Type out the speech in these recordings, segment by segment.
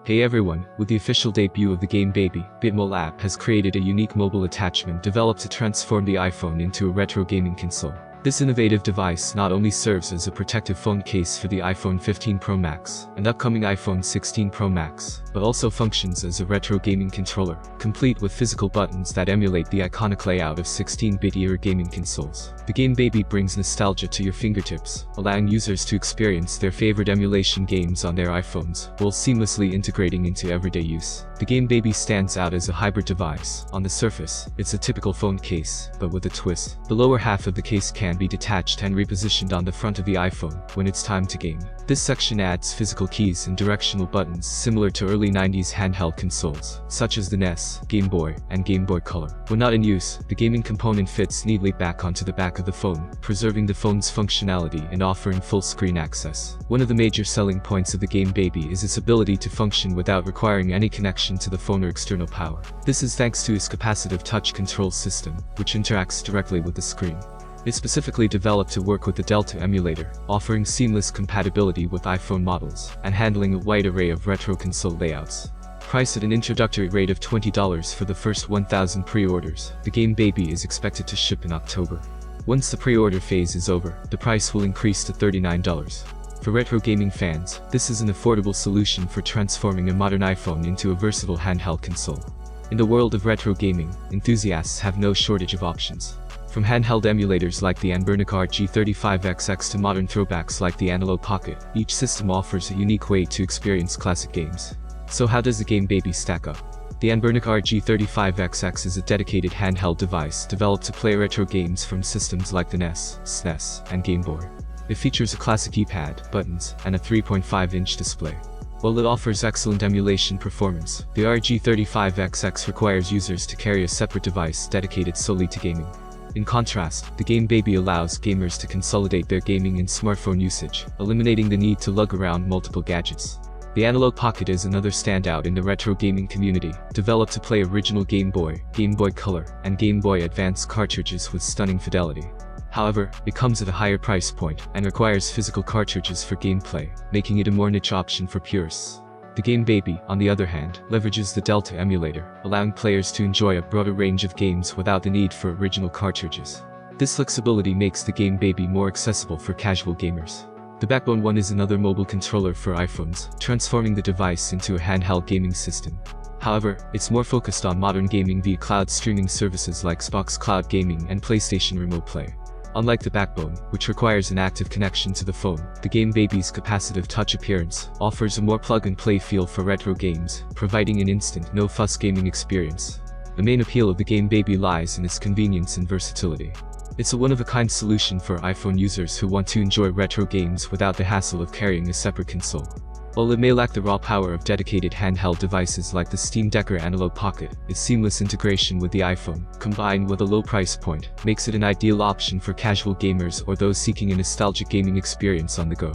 Hey everyone, with the official debut of the Game Baby, Bitmo Labs has created a unique mobile attachment developed to transform the iPhone into a retro gaming console. This innovative device not only serves as a protective phone case for the iPhone 15 Pro Max and upcoming iPhone 16 Pro Max, but also functions as a retro gaming controller, complete with physical buttons that emulate the iconic layout of 16-bit era gaming consoles. The Game Baby brings nostalgia to your fingertips, allowing users to experience their favorite emulation games on their iPhones, while seamlessly integrating into everyday use. The Game Baby stands out as a hybrid device. On the surface, it's a typical phone case, but with a twist. The lower half of the case can be detached and repositioned on the front of the iPhone when it's time to game. This section adds physical keys and directional buttons similar to early 90s handheld consoles, such as the NES, Game Boy, and Game Boy Color. When not in use, the gaming component fits neatly back onto the back of the phone, preserving the phone's functionality and offering full-screen access. One of the major selling points of the Game Baby is its ability to function without requiring any connection to the phone or external power. This is thanks to its capacitive touch control system, which interacts directly with the screen. It's specifically developed to work with the Delta emulator, offering seamless compatibility with iPhone models, and handling a wide array of retro console layouts. Priced at an introductory rate of $20 for the first 1,000 pre-orders, the Game Baby is expected to ship in October. Once the pre-order phase is over, the price will increase to $39. For retro gaming fans, this is an affordable solution for transforming a modern iPhone into a versatile handheld console. In the world of retro gaming, enthusiasts have no shortage of options. From handheld emulators like the Anbernic RG35XX to modern throwbacks like the Analog Pocket, each system offers a unique way to experience classic games. So how does the Game Baby stack up? The Anbernic RG35XX is a dedicated handheld device developed to play retro games from systems like the NES, SNES, and Game Boy. It features a classic keypad, buttons, and a 3.5-inch display. While it offers excellent emulation performance, the RG35XX requires users to carry a separate device dedicated solely to gaming. In contrast, the Game Baby allows gamers to consolidate their gaming and smartphone usage, eliminating the need to lug around multiple gadgets. The Analog Pocket is another standout in the retro gaming community, developed to play original Game Boy, Game Boy Color, and Game Boy Advance cartridges with stunning fidelity. However, it comes at a higher price point and requires physical cartridges for gameplay, making it a more niche option for purists. The Game Baby, on the other hand, leverages the Delta emulator, allowing players to enjoy a broader range of games without the need for original cartridges. This flexibility makes the Game Baby more accessible for casual gamers. The Backbone One is another mobile controller for iPhones, transforming the device into a handheld gaming system. However, it's more focused on modern gaming via cloud streaming services like Xbox Cloud Gaming and PlayStation Remote Play. Unlike the Backbone, which requires an active connection to the phone, the Game Baby's capacitive touch appearance offers a more plug-and-play feel for retro games, providing an instant, no-fuss gaming experience. The main appeal of the Game Baby lies in its convenience and versatility. It's a one-of-a-kind solution for iPhone users who want to enjoy retro games without the hassle of carrying a separate console. While it may lack the raw power of dedicated handheld devices like the Steam Deck or Analog Pocket, its seamless integration with the iPhone, combined with a low price point, makes it an ideal option for casual gamers or those seeking a nostalgic gaming experience on the go.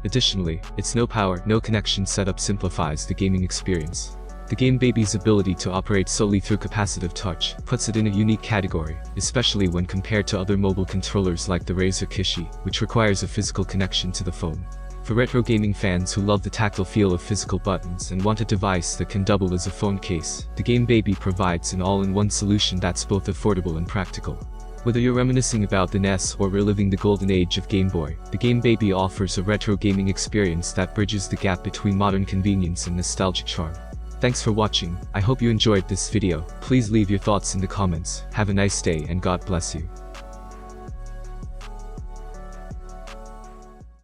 Additionally, its no power, no connection setup simplifies the gaming experience. The Game Baby's ability to operate solely through capacitive touch puts it in a unique category, especially when compared to other mobile controllers like the Razer Kishi, which requires a physical connection to the phone. For retro gaming fans who love the tactile feel of physical buttons and want a device that can double as a phone case, the Game Baby provides an all-in-one solution that's both affordable and practical. Whether you're reminiscing about the NES or reliving the golden age of Game Boy, the Game Baby offers a retro gaming experience that bridges the gap between modern convenience and nostalgic charm. Thanks for watching. I hope you enjoyed this video. Please leave your thoughts in the comments. Have a nice day and God bless you.